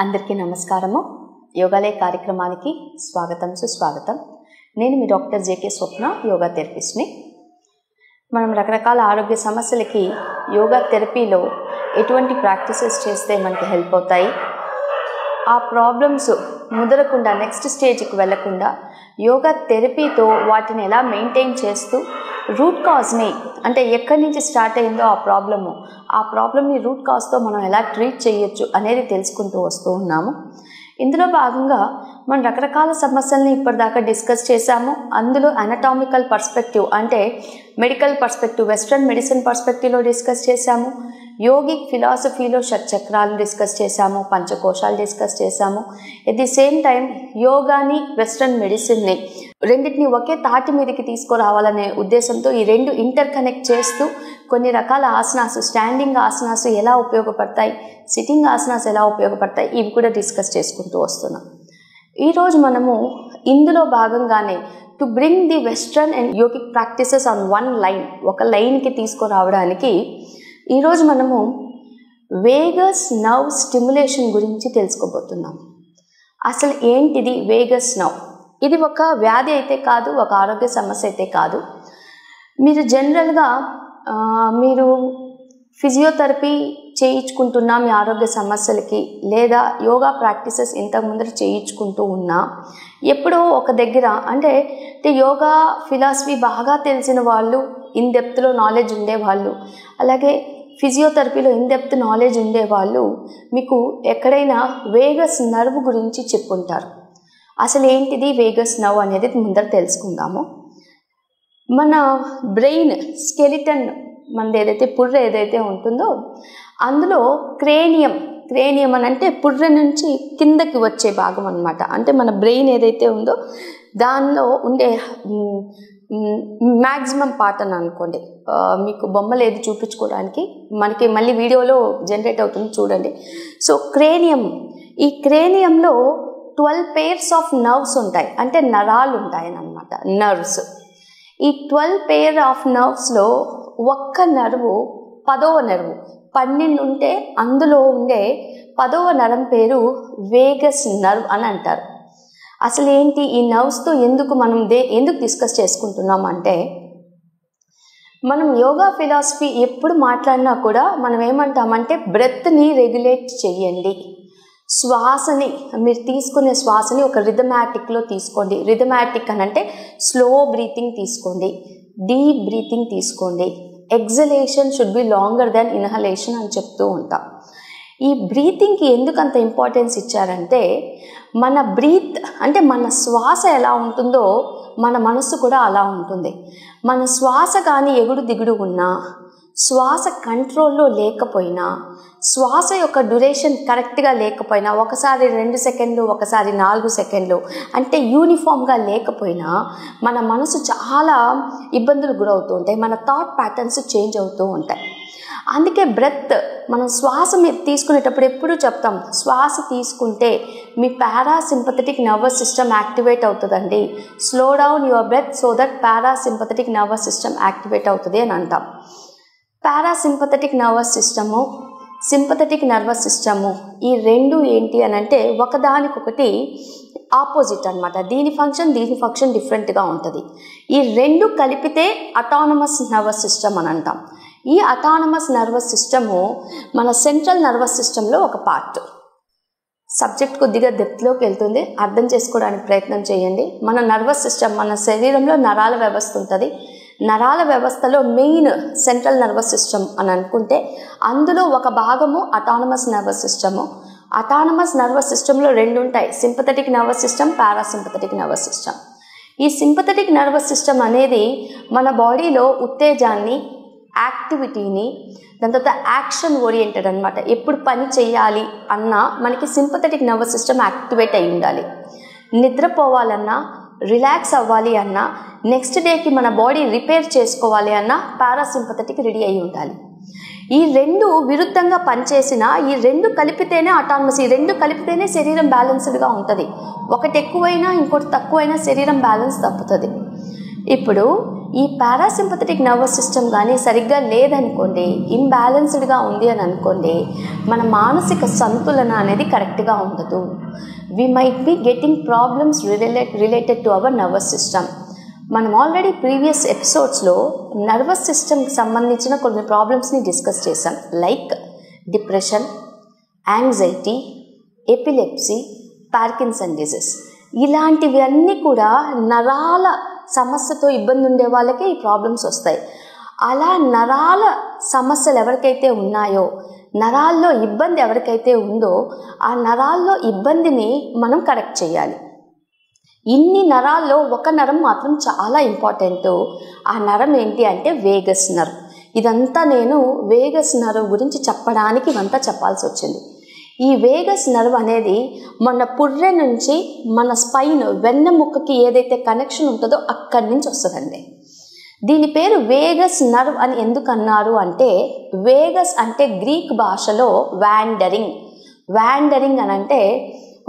అందరికీ నమస్కారము. యోగాలయ కార్యక్రమానికి స్వాగతం సుస్వాగతం. నేను మీ డాక్టర్ జేకే స్వప్న, యోగా థెరపిస్ట్ని. మనం రకరకాల ఆరోగ్య సమస్యలకి యోగా థెరపీలో ఎటువంటి ప్రాక్టీసెస్ చేస్తే మనకి హెల్ప్ అవుతాయి, ఆ ప్రాబ్లమ్స్ ముదరకుండా నెక్స్ట్ స్టేజ్కి వెళ్లకుండా యోగా థెరపీతో వాటిని ఎలా మెయింటైన్ చేస్తూ రూట్ కాజ్ని, అంటే ఎక్కడి నుంచి స్టార్ట్ అయిందో ఆ ప్రాబ్లమ్ని రూట్ కాజ్తో మనం ఎలా ట్రీట్ చేయొచ్చు అనేది తెలుసుకుంటూ వస్తూ ఉన్నాము. ఇందులో భాగంగా మనం రకరకాల సమస్యల్ని ఇప్పటిదాకా డిస్కస్ చేశాము. అందులో అనటామికల్ పర్స్పెక్టివ్, అంటే మెడికల్ పర్స్పెక్టివ్, వెస్ట్రన్ మెడిసిన్ పర్స్పెక్టివ్లో డిస్కస్ చేశాము. యోగిక్ ఫిలాసఫీలో షట్చక్రాలు డిస్కస్ చేశాము, పంచకోశాలు డిస్కస్ చేశాము. ఎట్ ది సేమ్ టైం యోగాని, వెస్ట్రన్ మెడిసిన్ని రెండింటిని ఒకే తాటి మీదకి తీసుకురావాలనే ఉద్దేశంతో ఈ రెండు ఇంటర్ కనెక్ట్ చేస్తూ కొన్ని రకాల ఆసనాసు, స్టాండింగ్ ఆసనాసు ఎలా ఉపయోగపడతాయి, సిట్టింగ్ ఆసనాస్ ఎలా ఉపయోగపడతాయి, ఇవి కూడా డిస్కస్ చేసుకుంటూ వస్తున్నాం. ఈరోజు మనము ఇందులో భాగంగానే to bring the western and yogic practices on one line, ఒక లైన్కి తీసుకురావడానికి ఈరోజు మనము వేగస్ నర్వ్ స్టిమ్యులేషన్ గురించి తెలుసుకోబోతున్నాం. అసలు ఏంటిది వేగస్ నర్వ్? ఇది ఒక వ్యాధి అయితే కాదు, ఒక ఆరోగ్య సమస్య అయితే కాదు. మీరు జనరల్గా మీరు ఫిజియోథెరపీ చేయించుకుంటున్నా మీ ఆరోగ్య సమస్యలకి, లేదా యోగా ప్రాక్టీసెస్ ఇంతకుముందు చేయించుకుంటూ ఉన్నా, ఎప్పుడో ఒక దగ్గర అంటే యోగా ఫిలాసఫీ బాగా తెలిసిన వాళ్ళు, ఇన్ డెప్త్లో నాలెడ్జ్ ఉండేవాళ్ళు, అలాగే ఫిజియోథెరపీలో ఇన్ డెప్త్ నాలెడ్జ్ ఉండేవాళ్ళు మీకు ఎక్కడైనా వేగస్ నర్వ్ గురించి చెప్పుంటారు. అసలు ఏంటిది వేగస్ నర్వ్ అనేది ముందర తెలుసుకుందాము. మన బ్రెయిన్ స్కెలిటన్, మనది ఏదైతే పుర్రె ఏదైతే ఉంటుందో అందులో క్రేనియం అని అంటే పుర్రె నుంచి కిందకి వచ్చే భాగం అన్నమాట. అంటే మన బ్రెయిన్ ఏదైతే ఉందో దానిలో ఉండే మ్యాక్సిమం పార్ట్ అని అనుకోండి. మీకు బొమ్మలు ఏది చూపించుకోవడానికి మనకి మళ్ళీ వీడియోలో జనరేట్ అవుతుంది చూడండి. సో క్రేనియం, ఈ క్రేనియంలో 12 pairs ఆఫ్ నర్వ్స్ ఉంటాయి, అంటే నరాలు ఉంటాయని అనమాట, నర్వ్స్. ఈ 12 pair ఆఫ్ నర్వ్స్లో ఒక్క నర్వు 10వ నర్వు, 12 ఉంటే అందులో ఉండే 10వ నరం పేరు వేగస్ నర్వ్ అని అంటారు. అసలు ఏంటి ఈ నర్వ్స్తో ఎందుకు మనం ఎందుకు డిస్కస్ చేసుకుంటున్నాం అంటే, మనం యోగా ఫిలాసఫీ ఎప్పుడు మాట్లాడినా కూడా మనం ఏమంటామంటే బ్రెత్ని రెగ్యులేట్ చేయండి, శ్వాసని, మీరు తీసుకునే శ్వాసని ఒక రిథమాటిక్లో తీసుకోండి. రిథమాటిక్ అని అంటే స్లో బ్రీతింగ్ తీసుకోండి, డీప్ బ్రీతింగ్ తీసుకోండి, exhalation should be longer than inhalation అని చెప్తూ ఉంటాం. ఈ బ్రీతింగ్కి ఎందుకు అంత ఇంపార్టెన్స్ ఇచ్చారంటే, మన బ్రీత్ అంటే మన శ్వాస ఎలా ఉంటుందో మన మనస్సు కూడా అలా ఉంటుంది. మన శ్వాస కానీ ఎగుడు దిగుడు ఉన్నా, శ్వాస కంట్రోల్లో లేకపోయినా, శ్వాస యొక్క డ్యూరేషన్ కరెక్ట్గా లేకపోయినా, ఒకసారి 2 సెకండ్లు, ఒకసారి 4 సెకండ్లు అంటే యూనిఫామ్గా లేకపోయినా మన మనసు చాలా ఇబ్బందులు గురవుతూ ఉంటాయి, మన థాట్ ప్యాటర్న్స్ చేంజ్ అవుతూ ఉంటాయి. అందుకే బ్రెత్, మనం శ్వాస మీరు తీసుకునేటప్పుడు ఎప్పుడూ చెప్తాం, శ్వాస తీసుకుంటే మీ పారాసింపథెటిక్ నర్వస్ సిస్టమ్ యాక్టివేట్ అవుతుందండి, slow down your breath so that parasympathetic nervous system activate అవుతుంది అని అంటాం. Parasympathetic nervous system, sympathetic nervous system, ఈ రెండు ఏంటి అని అంటే ఒకదానికొకటి ఆపోజిట్ అనమాట. దీని ఫంక్షన్ డిఫరెంట్గా ఉంటుంది. ఈ రెండు కలిపితే అటానమస్ నర్వస్ సిస్టమ్ అని అంటాం. ఈ అటానమస్ నర్వస్ సిస్టము మన సెంట్రల్ నర్వస్ సిస్టంలో ఒక పార్ట్. సబ్జెక్ట్ కొద్దిగా డెప్త్లోకి వెళ్తుంది, అర్థం చేసుకోవడానికి ప్రయత్నం చేయండి. మన నర్వస్ సిస్టమ్, మన శరీరంలో నరాల వ్యవస్థ ఉంటుంది. నరాల వ్యవస్థలో మెయిన్ సెంట్రల్ నర్వస్ సిస్టమ్ అని అనుకుంటే అందులో ఒక భాగము autonomous nervous system. Autonomous nervous సిస్టంలో 2 ఉంటాయి, sympathetic nervous system, parasympathetic nervous system. ఈ సింపథెటిక్ నర్వస్ సిస్టమ్ అనేది మన బాడీలో ఉత్తేజాన్ని, యాక్టివిటీని, దాని తర్వాత యాక్షన్ ఓరియంటెడ్ అనమాట. ఎప్పుడు పని చేయాలి అన్నా మనకి సింపథెటిక్ నర్వస్ సిస్టమ్ యాక్టివేట్ అయి ఉండాలి. నిద్రపోవాలన్నా, రిలాక్స్ అవ్వాలి అన్నా, నెక్స్ట్ డేకి మన బాడీ రిపేర్ చేసుకోవాలి అన్నా పారాసింపథెటిక్ రెడీ అయి ఉండాలి. ఈ రెండు విరుద్ధంగా పనిచేసిన, ఈ రెండు కలిపితేనే అటానమస్, ఈ రెండు కలిపితేనే శరీరం బ్యాలెన్స్డ్గా ఉంటుంది. ఒకటి ఎక్కువైనా ఇంకోటి తక్కువైనా శరీరం బ్యాలెన్స్ తప్పుతుంది. ఇప్పుడు ఈ పారాసింపథెటిక్ నర్వస్ సిస్టమ్ కానీ సరిగ్గా లేదనుకోండి, ఇంబ్యాలెన్స్డ్గా ఉంది అని అనుకోండి, మన మానసిక సంతులన అనేది కరెక్ట్గా ఉండదు. We might be getting problems related to our nervous system. మనం ఆల్రెడీ ప్రీవియస్ ఎపిసోడ్స్లో నర్వస్ సిస్టమ్కి సంబంధించిన కొన్ని ప్రాబ్లమ్స్ని డిస్కస్ చేశాం. Like depression, anxiety, epilepsy, Parkinson disease. ఇలాంటివి అన్నీ కూడా నరాల సమస్యతో ఇబ్బంది ఉండే వాళ్ళకే ఈ ప్రాబ్లమ్స్ వస్తాయి. అలా నరాల సమస్యలు ఎవరికైతే ఉన్నాయో, నరాల్లో ఇబ్బంది ఎవరికైతే ఉందో ఆ నరాల్లో ఇబ్బందిని మనం కరెక్ట్ చేయాలి. ఇన్ని నరాల్లో ఒక నరం మాత్రం చాలా ఇంపార్టెంట్. ఆ నరం ఏంటి అంటే వేగస్ నర్వ్. ఇదంతా నేను వేగస్ నర్వ్ గురించి చెప్పడానికి ఇదంతా చెప్పాల్సి వచ్చింది. ఈ వేగస్ నర్వ్ అనేది మన పుర్రె నుంచి మన స్పైన్ వెన్నెముక్కకి ఏదైతే కనెక్షన్ ఉంటుందో అక్కడి నుంచి వస్తుందండి. దీని పేరు వేగస్ నర్వ్ అని ఎందుకు అన్నారు అంటే, వేగస్ అంటే గ్రీక్ భాషలో వ్యాండరింగ్. వ్యాండరింగ్ అని అంటే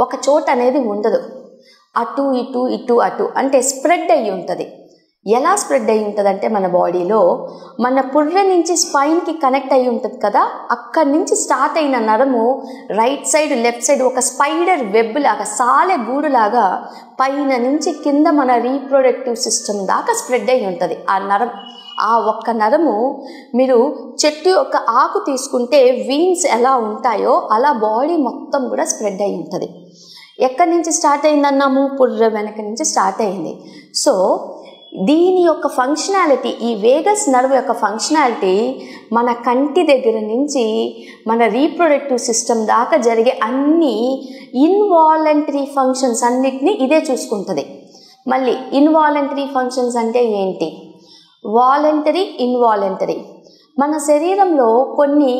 ఒక చోట అనేది ఉండదు, అటు ఇటు ఇటు అటు అంటే స్ప్రెడ్ అయ్యి ఉంటుంది. ఎలా స్ప్రెడ్ అయ్యి ఉంటుంది అంటే మన బాడీలో మన పుర్రె నుంచి స్పైన్కి కనెక్ట్ అయ్యి ఉంటుంది కదా, అక్కడి నుంచి స్టార్ట్ అయిన నరము రైట్ సైడ్ లెఫ్ట్ సైడ్ ఒక స్పైడర్ వెబ్ లాగా, సాలె గూడులాగా పైన నుంచి కింద మన రీప్రొడక్టివ్ సిస్టమ్ దాకా స్ప్రెడ్ అయ్యి ఉంటుంది ఆ నరం. ఆ ఒక్క నరము మీరు చెట్టు యొక్క ఆకు తీసుకుంటే వీన్స్ ఎలా ఉంటాయో అలా బాడీ మొత్తం కూడా స్ప్రెడ్ అయ్యి ఉంటుంది. ఎక్కడి నుంచి స్టార్ట్ అయిందన్నాము? పుర్రె వెనక నుంచి స్టార్ట్ అయింది. సో దీని యొక్క ఫంక్షనాలిటీ, ఈ వేగస్ నర్వ్ యొక్క ఫంక్షనాలిటీ మన కంటి దగ్గర నుంచి మన రీప్రొడక్టివ్ సిస్టమ్ దాకా జరిగే అన్ని ఇన్వాలంటరీ ఫంక్షన్స్ అన్నిటినీ ఇదే చూసుకుంటుంది. మళ్ళీ ఇన్వాలంటరీ ఫంక్షన్స్ అంటే ఏంటి? Voluntary, involuntary. మన శరీరంలో కొన్ని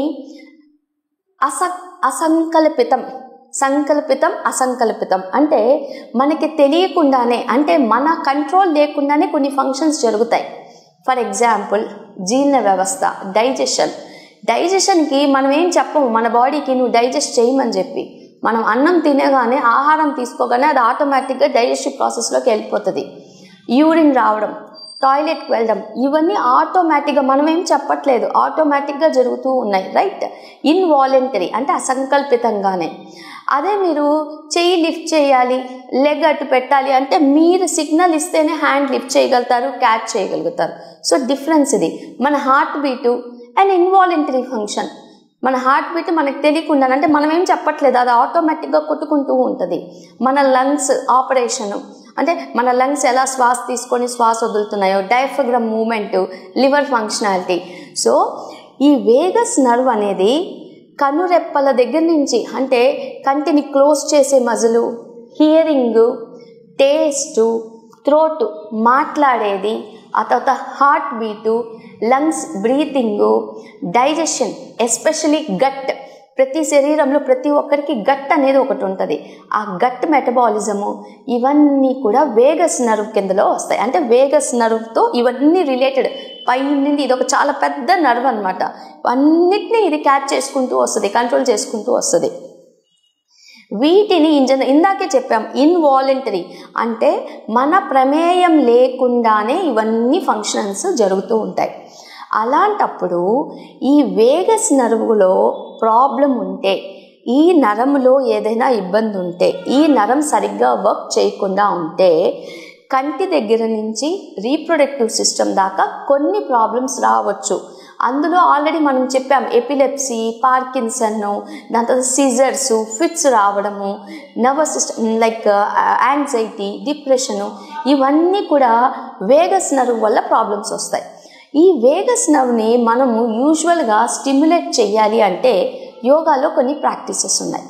సంకల్పితం, అసంకల్పితం అంటే మనకి తెలియకుండానే, అంటే మన కంట్రోల్ లేకుండానే కొన్ని ఫంక్షన్స్ జరుగుతాయి. ఫర్ ఎగ్జాంపుల్ జీర్ణ వ్యవస్థ, డైజెషన్కి మనం ఏం చెప్పము మన బాడీకి నువ్వు డైజెస్ట్ చేయమని చెప్పి. మనం అన్నం తినగానే, ఆహారం తీసుకోగానే అది ఆటోమేటిక్గా డైజెస్టివ్ ప్రాసెస్లోకి వెళ్ళిపోతుంది. యూరిన్ రావడం, టాయిలెట్కి వెళ్ళడం, ఇవన్నీ ఆటోమేటిక్గా మనం ఏం చెప్పట్లేదు, ఆటోమేటిక్గా జరుగుతూ ఉన్నాయి. రైట్? ఇన్వాలంటరీ అంటే అసంకల్పితంగానే. అదే మీరు చెయ్యి లిఫ్ట్ చేయాలి, లెగ్ అటు పెట్టాలి అంటే మీరు సిగ్నల్ ఇస్తేనే హ్యాండ్ లిఫ్ట్ చేయగలుగుతారు, క్యాచ్ చేయగలుగుతారు. సో డిఫరెన్స్ ఇది. మన heart beat and involuntary function. మన హార్ట్ బీట్ మనకు తెలియకుండా, అంటే మనం ఏం చెప్పట్లేదు, అది ఆటోమేటిక్గా కొట్టుకుంటూ ఉంటుంది. మన లంగ్స్ ఆపరేషను అంటే మన లంగ్స్ ఎలా శ్వాస తీసుకొని శ్వాస వదులుతున్నాయో, డయాఫ్రగమ్ మూమెంట్, లివర్ ఫంక్షనాలిటీ. సో ఈ వేగస్ నర్వ్ అనేది కనురెప్పల దగ్గర నుంచి, అంటే కంటిని క్లోజ్ చేసే మజిలు, హియరింగ్, టేస్టు, థ్రోట్ మాట్లాడేది, ఆ తర్వాత heart beat, lungs breathing, digestion, especially gut. ప్రతి శరీరంలో ప్రతి ఒక్కరికి గట్ అనేది ఒకటి ఉంటుంది. ఆ గట్ మెటబాలిజము ఇవన్నీ కూడా వేగస్ నర్వ్ కిందలో వస్తాయి. అంటే వేగస్ నర్వ్తో ఇవన్నీ రిలేటెడ్. పైనుండి ఇది ఒక చాలా పెద్ద నర్వ్ అనమాట. అన్నిటినీ ఇది క్యాచ్ చేసుకుంటూ వస్తుంది, కంట్రోల్ చేసుకుంటూ వస్తుంది. వీటిని ఇందాకే చెప్పాం, ఇన్వాలంటరీ అంటే మన ప్రమేయం లేకుండానే ఇవన్నీ ఫంక్షన్స్ జరుగుతూ ఉంటాయి. అలాంటప్పుడు ఈ వేగస్ నర్వులో ప్రాబ్లం ఉంటే, ఈ నరములో ఏదైనా ఇబ్బంది ఉంటే, ఈ నరం సరిగ్గా వర్క్ చేయకుండా ఉంటే కంటి దగ్గర నుంచి రీప్రొడక్టివ్ సిస్టమ్ దాకా కొన్ని ప్రాబ్లమ్స్ రావచ్చు. అందులో ఆల్రెడీ మనం చెప్పాం, ఎపిలెప్సీ, పార్కిన్సన్, దాని తర్వాత సీజర్స్, ఫిట్స్ రావడము, nervous system like anxiety, depression, ఇవన్నీ కూడా వేగస్ నర్వ్ వల్ల ప్రాబ్లమ్స్ వస్తాయి. ఈ వేగస్ నర్వ్ని మనము యూజువల్గా స్టిమ్యులేట్ చేయాలి అంటే యోగాలో కొన్ని ప్రాక్టీసెస్ ఉన్నాయి.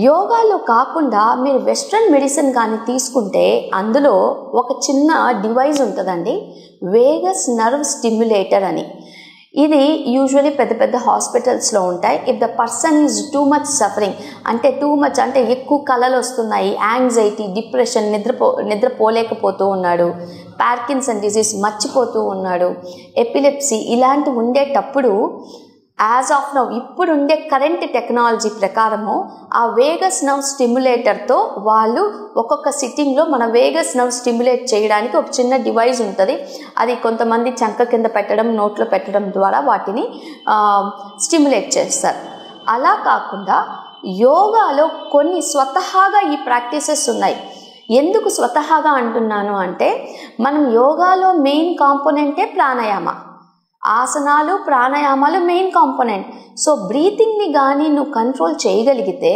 యోగాలో కాకుండా మీరు వెస్ట్రన్ మెడిసిన్ కానీ తీసుకుంటే అందులో ఒక చిన్న డివైస్ ఉంటుందండి, వేగస్ నర్వ్ స్టిమ్యులేటర్ అని. ఇది యూజువలీ పెద్ద పెద్ద హాస్పిటల్స్లో ఉంటాయి. If the person is too much suffering, అంటే టూ మచ్ అంటే ఎక్కువ కలలు వస్తున్నాయి, యాంగ్జైటీ, డిప్రెషన్, నిద్రపోలేకపోతూ ఉన్నాడు, పార్కిన్సన్ డిసీజ్ మర్చిపోతూ ఉన్నాడు, ఎపిలెప్సీ ఇలాంటివి ఉండేటప్పుడు యాజ్ ఆఫ్ నౌ ఇప్పుడుండే కరెంట్ టెక్నాలజీ ప్రకారము ఆ వేగస్ నర్వ్ స్టిమ్యులేటర్తో వాళ్ళు ఒక్కొక్క సిట్టింగ్లో మన వేగస్ నర్వ్ స్టిమ్యులేట్ చేయడానికి ఒక చిన్న డివైస్ ఉంటుంది. అది కొంతమంది చంక కింద పెట్టడం, నోట్లో పెట్టడం ద్వారా వాటిని స్టిమ్యులేట్ చేస్తారు. అలా కాకుండా యోగాలో కొన్ని స్వతహాగా ఈ ప్రాక్టీసెస్ ఉన్నాయి. ఎందుకు స్వతహాగా అంటున్నాను అంటే మనం యోగాలో మెయిన్ కాంపోనెంటే ప్రాణాయామ. ఆసనాలు, ప్రాణాయామాలు మెయిన్ కాంపోనెంట్. సో బ్రీతింగ్ని కానీ నువ్వు కంట్రోల్ చేయగలిగితే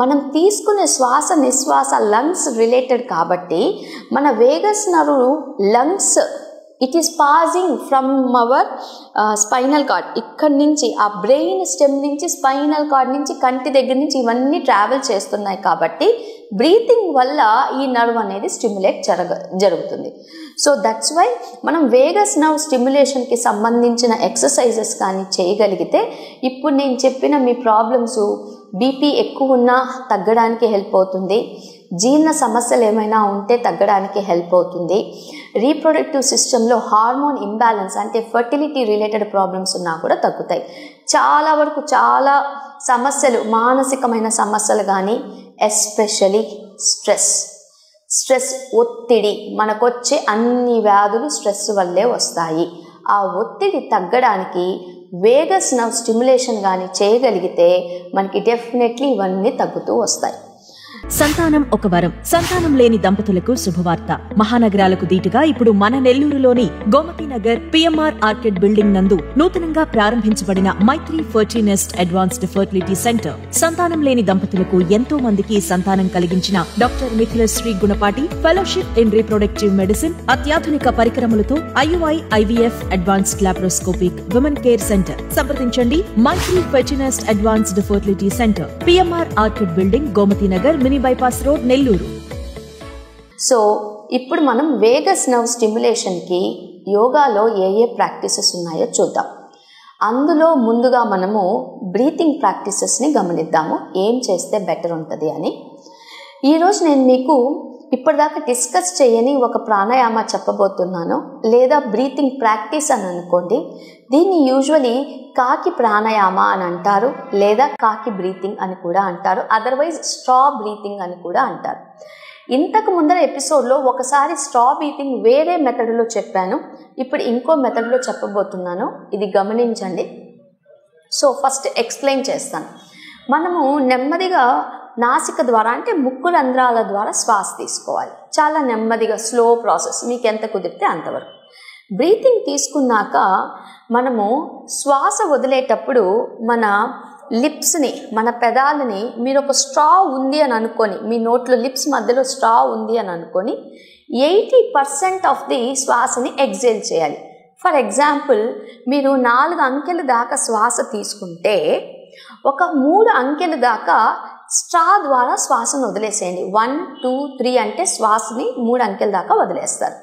మనం తీసుకునే శ్వాస నిశ్వాస లంగ్స్ రిలేటెడ్ కాబట్టి మన Vegas nerve lungs it is passing from our spinal cord. ఇక్కడి నుంచి ఆ బ్రెయిన్ స్టెమ్ నుంచి స్పైనల్ కార్డ్ నుంచి కంటి దగ్గర నుంచి ఇవన్నీ ట్రావెల్ చేస్తున్నాయి కాబట్టి బ్రీతింగ్ వల్ల ఈ నర్వ్ అనేది స్టిమ్యులేట్ జరుగుతుంది. సో దట్స్ వై మనం వేగస్ నర్వ్ స్టిమ్యులేషన్కి సంబంధించిన ఎక్సర్సైజెస్ కానీ చేయగలిగితే ఇప్పుడు నేను చెప్పిన మీ ప్రాబ్లమ్స్ బీపీ ఎక్కువ ఉన్నా తగ్గడానికి హెల్ప్ అవుతుంది, జీర్ణ సమస్యలు ఏమైనా ఉంటే తగ్గడానికి హెల్ప్ అవుతుంది, రీప్రొడక్టివ్ సిస్టంలో హార్మోన్ ఇంబ్యాలెన్స్ అంటే ఫర్టిలిటీ రిలేటెడ్ ప్రాబ్లమ్స్ ఉన్నా కూడా తగ్గుతాయి. చాలా వరకు చాలా సమస్యలు, మానసికమైన సమస్యలు కానీ ఎస్పెషలీ స్ట్రెస్ ఒత్తిడి, మనకొచ్చే అన్ని వ్యాధులు స్ట్రెస్ వల్లే వస్తాయి. ఆ ఒత్తిడి తగ్గడానికి వేగస్ నర్వ్ స్టిమ్యులేషన్ కానీ చేయగలిగితే మనకి డెఫినెట్లీ ఇవన్నీ తగ్గుతూ వస్తాయి. సంతానం ఒక వరం. సంతానం లేని దంపతులకు శుభవార్త. మహానగరాలకు దీటుగా ఇప్పుడు మన నెల్లూరులోని Gomathi Nagar PMR orchid building నందు నూతనంగా ప్రారంభించబడిన Maitri Fertinest advanced fertility centre సంతానం లేని దంపతులకు ఎంతో మందికి సంతానం కలిగించిన doctor Mithilasri Gunapati fellowship in reproductive medicine, అత్యాధునిక పరికరములతో IUI IVF advanced laparoscopic women care centre. సంప్రదించండి Maitri Fertinest advanced fertility centre, PMR orchid building, Gomathi Nagar, mini bypass road, Nellore. So ఇప్పుడు మనం వేగస్ నర్వ్ స్టిమ్యులేషన్కి యోగాలో ఏ ప్రాక్టీసెస్ ఉన్నాయో చూద్దాం. అందులో ముందుగా మనము బ్రీతింగ్ ప్రాక్టీసెస్ని గమనిద్దాము, ఏం చేస్తే బెటర్ ఉంటుంది అని. ఈరోజు నేను మీకు ఇప్పటిదాకా డిస్కస్ చేయని ఒక ప్రాణాయామ చెప్పబోతున్నాను, లేదా బ్రీతింగ్ ప్రాక్టీస్ అని అనుకోండి. దీన్ని యూజువలీ కాకి ప్రాణాయామ అని అంటారు, లేదా కాకి బ్రీతింగ్ అని కూడా అంటారు, అదర్వైజ్ స్ట్రా బ్రీతింగ్ అని కూడా అంటారు. ఇంతకు ముందర ఎపిసోడ్లో ఒకసారి స్ట్రా బ్రీతింగ్ వేరే మెథడ్లో చెప్పాను, ఇప్పుడు ఇంకో మెథడ్లో చెప్పబోతున్నాను, ఇది గమనించండి. సో ఫస్ట్ ఎక్స్ప్లెయిన్ చేస్తాను. మనము నెమ్మదిగా నాసిక ద్వారా అంటే ముక్కు రంధ్రాల ద్వారా శ్వాస తీసుకోవాలి. చాలా నెమ్మదిగా స్లో ప్రాసెస్, మీకు ఎంత కుదిరితే అంతవరకు. బ్రీతింగ్ తీసుకున్నాక మనము శ్వాస వదిలేటప్పుడు మన లిప్స్ని, మన పెదాలని మీరు ఒక స్ట్రా ఉంది అని అనుకొని, మీ నోట్లో లిప్స్ మధ్యలో స్ట్రా ఉంది అని అనుకొని 80% ఆఫ్ ది శ్వాసని ఎగ్జేల్ చేయాలి. ఫర్ ఎగ్జాంపుల్ మీరు 4 అంకెల దాకా శ్వాస తీసుకుంటే ఒక 3 అంకెల దాకా స్ట్రా ద్వారా శ్వాసను వదిలేసేయండి. 1, 2, 3 అంటే శ్వాసని 3 అంకెల దాకా వదిలేస్తారు.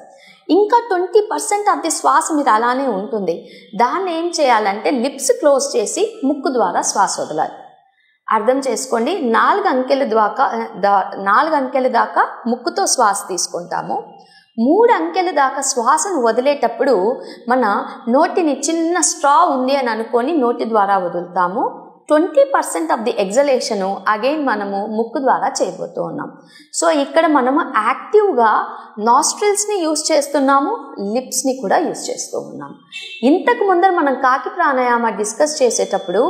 ఇంకా 20% ఆఫ్ ది శ్వాస మీరు అలానే ఉంటుంది. దాన్ని ఏం చేయాలంటే లిప్స్ క్లోజ్ చేసి ముక్కు ద్వారా శ్వాస వదలాలి. అర్థం చేసుకోండి. 4 అంకెల దాకా ముక్కుతో శ్వాస తీసుకుంటాము. 3 అంకెల దాకా శ్వాసను వదిలేటప్పుడు మన నోటిని చిన్న స్ట్రా ఉంది అని అనుకొని నోటి ద్వారా వదులుతాము. 20% ఆఫ్ ది ఎగ్జలేషను అగైన్ మనము ముక్కు ద్వారా చేయబోతూ ఉన్నాం. సో ఇక్కడ మనము యాక్టివ్గా నాస్ట్రిల్స్ని యూజ్ చేస్తున్నాము, లిప్స్ని కూడా యూజ్ చేస్తూ ఉన్నాము. ఇంతకు ముందర మనం కాకి ప్రాణాయామ డిస్కస్ చేసేటప్పుడు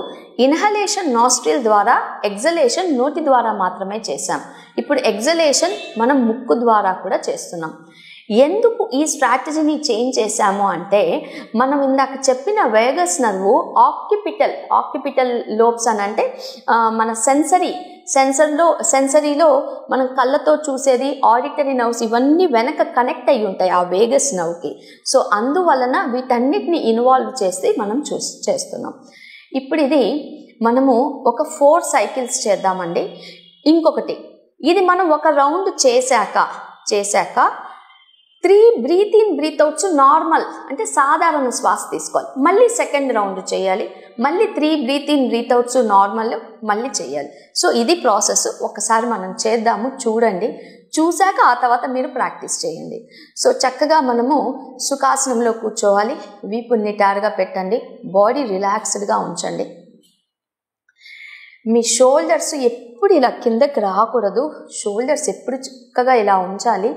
ఇన్హలేషన్ నాస్ట్రిల్ ద్వారా, ఎగ్జలేషన్ నోటి ద్వారా మాత్రమే చేసాం. ఇప్పుడు ఎగ్జలేషన్ మనం ముక్కు ద్వారా కూడా చేస్తున్నాం. ఎందుకు ఈ స్ట్రాటజీని చేంజ్ చేశాము అంటే మనం ఇందాక చెప్పిన వేగస్ నర్వు ఆక్యుపిటల్ లోబ్స్ అని అంటే మన సెన్సరీలో మనం కళ్ళతో చూసేది ఆడిటరీ నర్వ్స్ ఇవన్నీ వెనక కనెక్ట్ అయి ఉంటాయి ఆ వేగస్ నర్వ్కి. సో అందువలన వీటన్నిటిని ఇన్వాల్వ్ చేసి మనం చేస్తున్నాం. ఇప్పుడు ఇది మనము ఒక 4 సైకిల్స్ చేద్దామండి. ఇంకొకటి, ఇది మనం ఒక రౌండ్ చేశాక 3 breath in breath outs normal అంటే సాధారణ శ్వాస తీసుకోవాలి. మళ్ళీ సెకండ్ రౌండ్ చేయాలి, మళ్ళీ 3 breath in breath outs normal మళ్ళీ చేయాలి. సో ఇది ప్రాసెస్. ఒకసారి మనం చేద్దాము, చూడండి. చూశాక ఆ తర్వాత మీరు ప్రాక్టీస్ చేయండి. సో చక్కగా మనము సుఖాసనంలో కూర్చోవాలి. వీపు నిటారుగా పెట్టండి, బాడీ రిలాక్స్డ్గా ఉంచండి. మీ షోల్డర్స్ ఎప్పుడు ఇలా కిందకి రాకూడదు, షోల్డర్స్ ఎప్పుడు చక్కగా ఇలా ఉంచాలి.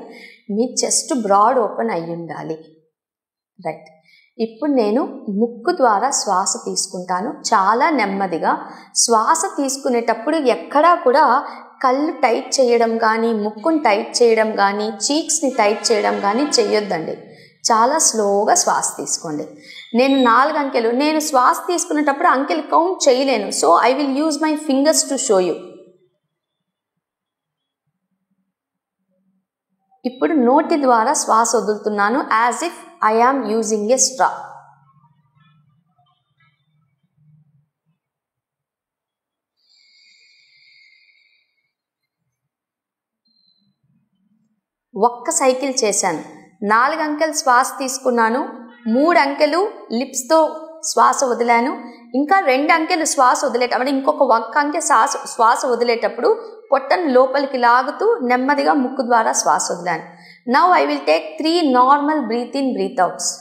మీ చెస్ట్ బ్రాడ్ ఓపెన్ అయ్యి ఉండాలి. రైట్. ఇప్పుడు నేను ముక్కు ద్వారా శ్వాస తీసుకుంటాను. చాలా నెమ్మదిగా శ్వాస తీసుకునేటప్పుడు ఎక్కడా కూడా కళ్ళు టైట్ చేయడం కానీ, ముక్కుని టైట్ చేయడం కానీ, చీక్స్ని టైట్ చేయడం కానీ చేయొద్దండి. చాలా స్లోగా శ్వాస తీసుకోండి. నేను 4 అంకెలు, నేను శ్వాస తీసుకునేటప్పుడు అంకెలు కౌంట్ చేయలేను. So I will use my fingers to show you. ఇప్పుడు నోటి ద్వారా శ్వాస వదులుతున్నాను, as if I am using a straw. ఒక్క సైకిల్ చేశాను. 4 అంకెలు శ్వాస తీసుకున్నాను, 3 అంకెలు లిప్స్తో శ్వాస వదిలాను, ఇంకా 2 అంకెలు శ్వాస వదిలేటప్పుడు ఇంకొక 1 అంకె శ్వాస వదిలేటప్పుడు పొట్టను లోపలికి లాగుతూ నెమ్మదిగా ముక్కు ద్వారా శ్వాస వదిలాను. Now I will take 3 normal breath in breath outs.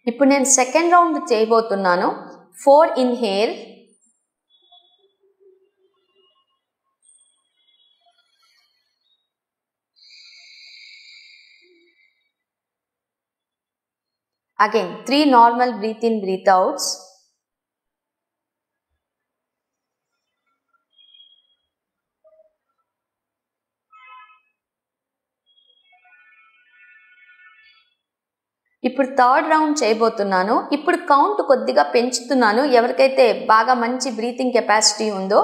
ఇప్పుడు నేను సెకండ్ రౌండ్ చేయబోతున్నాను. 4 inhale, again 3 normal breathe in breathe outs. ఇప్పుడు థర్డ్ రౌండ్ చేయబోతున్నాను. ఇప్పుడు కౌంట్ కొద్దిగా పెంచుతున్నాను. ఎవరికైతే బాగా మంచి బ్రీతింగ్ కెపాసిటీ ఉందో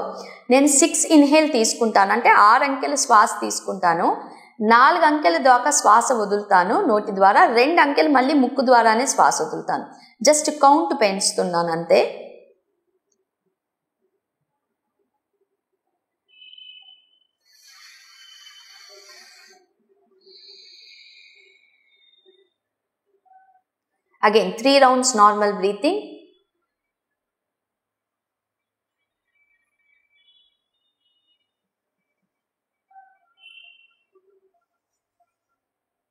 నేను 6 ఇన్హేల్ తీసుకుంటాను, అంటే 6 అంకెల శ్వాస తీసుకుంటాను. 4 అంకెల దాకా శ్వాస వదులుతాను నోటి ద్వారా, 2 అంకెలు మళ్ళీ ముక్కు ద్వారానే శ్వాస వదులుతాను. జస్ట్ కౌంట్ పెంచుతున్నాను అంతే. Again 3 rounds normal breathing.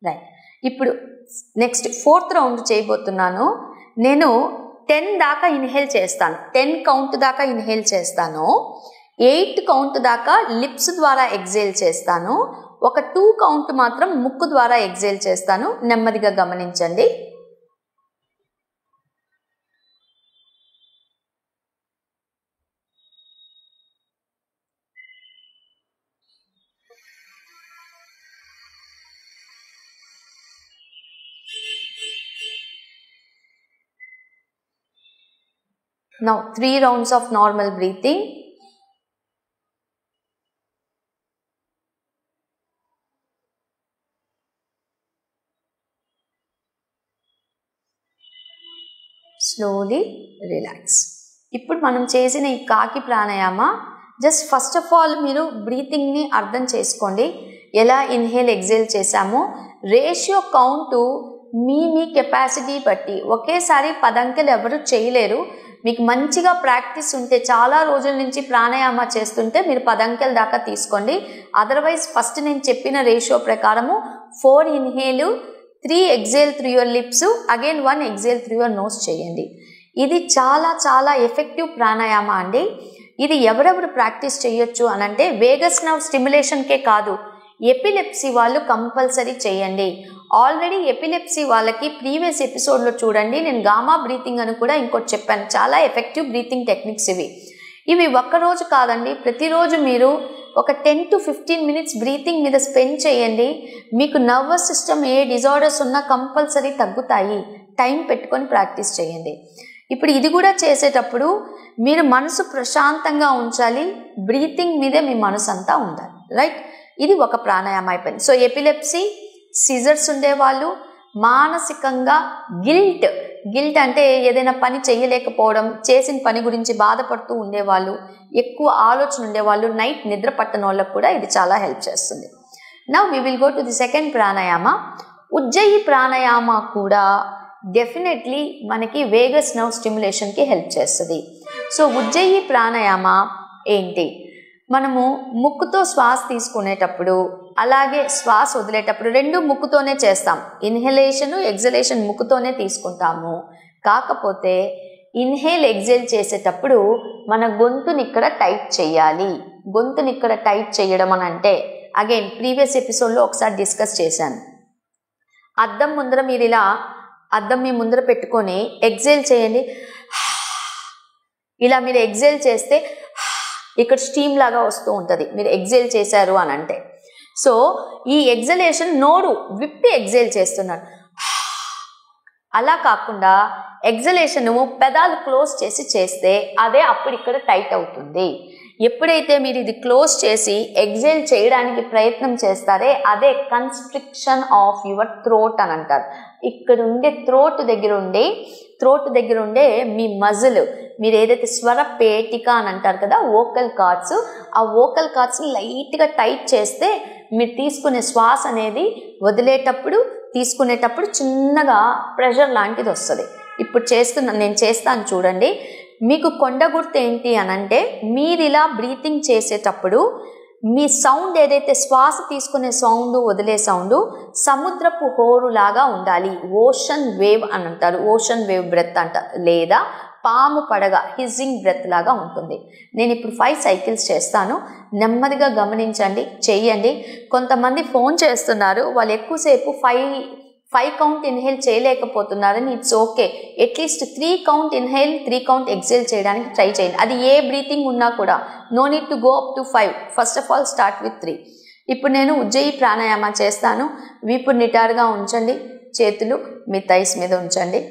Right. ఇప్పుడు నెక్స్ట్ 4th రౌండ్ చేయబోతున్నాను. నేను 10 దాకా ఇన్హేల్ చేస్తాను, 10 కౌంట్ దాకా ఇన్హేల్ చేస్తాను, 8 కౌంట్ దాకా లిప్స్ ద్వారా ఎగ్జేల్ చేస్తాను, ఒక 2 కౌంట్ మాత్రం ముక్కు ద్వారా ఎగ్జేల్ చేస్తాను. నెమ్మదిగా గమనించండి. Now 3 rounds of normal breathing. Slowly relax. ఇప్పుడు మనం చేసిన ఈ కాకి pranayama just first of all మీరు బ్రీతింగ్ని అర్థం చేసుకోండి. ఎలా ఇన్హేల్ ఎగ్జేల్ చేసామో రేషియో కౌంటు మీ కెపాసిటీ బట్టి ఒకేసారి 10 అంకెలు ఎవరు చేయలేరు. మీకు మంచిగా ప్రాక్టీస్ ఉంటే, చాలా రోజుల నుంచి ప్రాణాయామ చేస్తుంటే మీరు 10 అంకెల దాకా తీసుకోండి. అదర్వైజ్ ఫస్ట్ నేను చెప్పిన రేషియో ప్రకారము 4 inhale, 3 exhale through your lips, again 1 exhale through your nose చేయండి. ఇది చాలా చాలా ఎఫెక్టివ్ ప్రాణాయామ అండి. ఇది ఎవరెవరు ప్రాక్టీస్ చేయొచ్చు అనంటే వేగస్ నర్వ్ స్టిమ్యులేషన్కే కాదు, ఎపిలెప్సీ వాళ్ళు కంపల్సరీ చేయండి. ఆల్రెడీ ఎపిలెప్సీ వాళ్ళకి ప్రీవియస్ ఎపిసోడ్లో చూడండి, నేను గామా బ్రీతింగ్ అని కూడా ఇంకోటి చెప్పాను. చాలా ఎఫెక్టివ్ బ్రీతింగ్ టెక్నిక్స్ ఇవి ఒక్కరోజు కాదండి, ప్రతిరోజు మీరు ఒక 10 to 15 minutes బ్రీతింగ్ మీద స్పెండ్ చేయండి. మీకు నర్వస్ సిస్టమ్ ఏ డిజార్డర్స్ ఉన్నా కంపల్సరీ తగ్గుతాయి. టైం పెట్టుకొని ప్రాక్టీస్ చేయండి. ఇప్పుడు ఇది కూడా చేసేటప్పుడు మీరు మనసు ప్రశాంతంగా ఉంచాలి, బ్రీతింగ్ మీదే మీ మనసు అంతా ఉండాలి. రైట్. ఇది ఒక ప్రాణాయామం అయిపోయింది. సో ఎపిలెప్సీ, సిజర్స్ ఉండేవాళ్ళు, మానసికంగా గిల్ట్ అంటే ఏదైనా పని చేయలేకపోవడం, చేసిన పని గురించి బాధపడుతూ ఉండేవాళ్ళు, ఎక్కువ ఆలోచన ఉండేవాళ్ళు, నైట్ నిద్ర పట్టని వాళ్ళకు కూడా ఇది చాలా హెల్ప్ చేస్తుంది. Now we will go to the second pranayama. Ujjayi pranayama కూడా డెఫినెట్లీ మనకి వేగస్ నర్వ్ స్టిమ్యులేషన్కి హెల్ప్ చేస్తుంది. సో ఉజ్జయి ప్రాణాయామ ఏంటి? మనము ముక్కుతో శ్వాస తీసుకునేటప్పుడు అలాగే శ్వాస వదిలేటప్పుడు రెండు ముక్కుతోనే చేస్తాం. ఇన్హలేషన్ ఎగ్జలేషన్ ముక్కుతోనే తీసుకుంటాము. కాకపోతే ఇన్హేల్ ఎగ్జేల్ చేసేటప్పుడు మన గొంతుని ఇక్కడ టైట్ చేయాలి. గొంతుని ఇక్కడ టైట్ చేయడం అని అంటే అగైన్ ప్రీవియస్ ఎపిసోడ్లో ఒకసారి డిస్కస్ చేశాను. అద్దం ముందర మీరు ఇలా అద్దం మీ ముందర పెట్టుకొని ఎగ్జేల్ చేయండి. ఇలా మీరు ఎగ్జేల్ చేస్తే ఇక్కడ స్టీమ్ లాగా వస్తూ ఉంటుంది మీరు ఎగ్జేల్ చేశారు అని అంటే. సో ఈ ఎగ్జలేషన్ నోరు విప్పి ఎగ్జేల్ చేస్తున్నారు. అలా కాకుండా ఎగ్జలేషన్ పెదాలు క్లోజ్ చేసి చేస్తే అదే అప్పుడు ఇక్కడ టైట్ అవుతుంది. ఎప్పుడైతే మీరు ఇది క్లోజ్ చేసి ఎగ్జేల్ చేయడానికి ప్రయత్నం చేస్తారే అదే కన్స్ట్రిక్షన్ ఆఫ్ యువర్ థ్రోట్ అని అంటారు. ఇక్కడ ఉండే థ్రోట్ దగ్గర ఉండే మీ మజిల్, మీరు ఏదైతే స్వర పేటిక అని అంటారు కదా, వోకల్ కార్డ్స్, ఆ వోకల్ కార్డ్స్ని లైట్గా టైట్ చేస్తే మీరు తీసుకునే శ్వాస అనేది వదిలేటప్పుడు తీసుకునేటప్పుడు చిన్నగా ప్రెషర్ లాంటిది వస్తుంది. ఇప్పుడు నేను చేస్తాను చూడండి. మీకు కొండ గుర్తు ఏంటి అని అంటే మీరు ఇలా బ్రీతింగ్ చేసేటప్పుడు మీ సౌండ్ ఏదైతే శ్వాస తీసుకునే సౌండ్ వదిలే సౌండ్ సముద్రపు హోరులాగా ఉండాలి. ఓషన్ వేవ్ అని అంటారు. ఓషన్ వేవ్ బ్రెత్ అంటారు, లేదా పాము పడగ హిజ్జింగ్ బ్రెత్ లాగా ఉంటుంది. నేను ఇప్పుడు 5 సైకిల్స్ చేస్తాను, నెమ్మదిగా గమనించండి, చెయ్యండి. కొంతమంది ఫోన్ చేస్తున్నారు, వాళ్ళు ఎక్కువసేపు 5 కౌంట్ ఇన్హేల్ చేయలేకపోతున్నారని. It's okay. At least 3 count inhale 3 count exhale చేయడానికి ట్రై చేయండి. అది ఏ బ్రీతింగ్ ఉన్నా కూడా no need to go up to 5. First of all start with 3. ఇప్పుడు నేను ఉజ్జయి ప్రాణాయామ చేస్తాను. వీపు నిటారుగా ఉంచండి, చేతులు మీ థైస్ మీద ఉంచండి.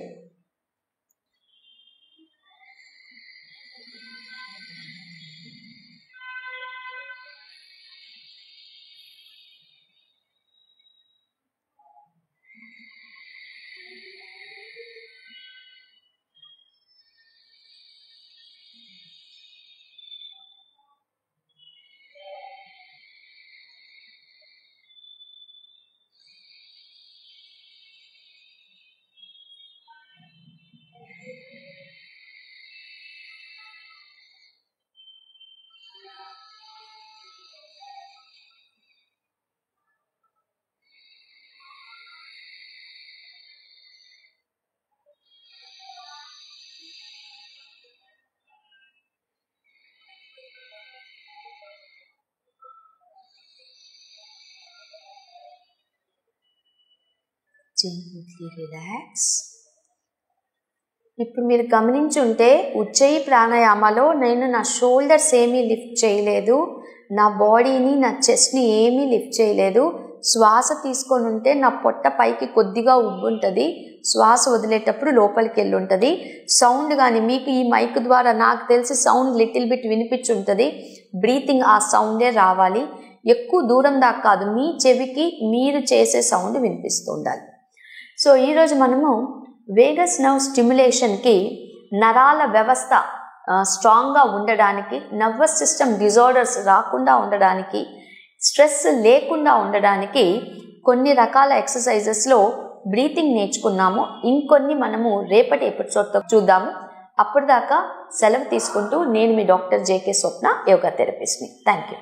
Gently relax. ఇప్పుడు మీరు గమనించుంటే ఉజ్జయి ప్రాణాయామలో నేను నా షోల్డర్స్ ఏమీ లిఫ్ట్ చేయలేదు, నా బాడీని నా చెస్ట్ని ఏమీ లిఫ్ట్ చేయలేదు. శ్వాస తీసుకొని ఉంటే నా పొట్ట పైకి కొద్దిగా ఉబ్బుంటుంది, శ్వాస వదిలేటప్పుడు లోపలికి వెళ్ళి ఉంటుంది. సౌండ్ కానీ మీకు ఈ మైక్ ద్వారా నాకు తెలిసి సౌండ్ లిటిల్ బిట్ వినిపించుంటుంది. బ్రీతింగ్ ఆ సౌండే రావాలి, ఎక్కువ దూరం దాకా కాదు, మీ చెవికి మీరు చేసే సౌండ్ వినిపిస్తూ ఉండాలి. సో ఈరోజు మనము వేగస్ నర్వ్ స్టిమ్యులేషన్కి నరాల వ్యవస్థ స్ట్రాంగ్గా ఉండడానికి, నర్వస్ సిస్టమ్ డిజార్డర్స్ రాకుండా ఉండడానికి, స్ట్రెస్ లేకుండా ఉండడానికి కొన్ని రకాల ఎక్సర్సైజెస్లో బ్రీతింగ్ నేర్చుకున్నాము. ఇంకొన్ని మనము రేపటి ఎపిసోడ్తో చూద్దాము. అప్పటిదాకా సెలవు తీసుకుంటూ నేను మీ డాక్టర్ జేకే స్వప్న, యోగా థెరపిస్ట్ని. Thank you.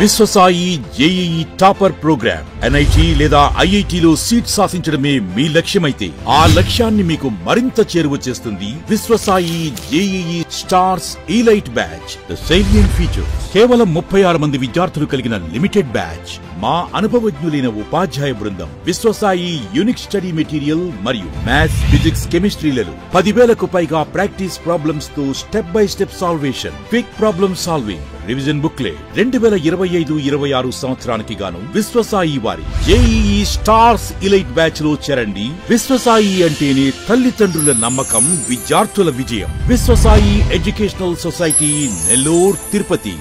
Vishwasai JEE topper programme NIT లేదా ఐఐటిలో సీట్ సాధించడమే మీ లక్ష్యమైతే ఆ లక్ష్యాన్ని మీకు మరింత చేరువ చేస్తుంది Viswasai JEE stars elite batch. The salient feature కేవలం 36 మంది విద్యార్థులు కలిగిన లిమిటెడ్ బ్యాచ్. మా అనుభవజ్ఞులైన ఉపాధ్యాయ బృందం, విశ్వసాయి యూనిక్ స్టడీ మెటీరియల్ మరియు మ్యాథ్స్, ఫిజిక్స్, కెమిస్ట్రీలలో 10,000కు పైగా ప్రాక్టీస్ ప్రాబ్లమ్స్ తో step by step salvation, quick problem solving, revision booklet. 2025-26 సంవత్సరానికి గాను విశ్వసాయి వారి జేఈఈ స్టార్స్ ఇలైట్ బ్యాచ్ లో చేరండి. విశ్వసాయి అంటేనే తల్లిదండ్రుల నమ్మకం, విద్యార్థుల విజయం. Viswasai educational society, Nellore, Tirupati.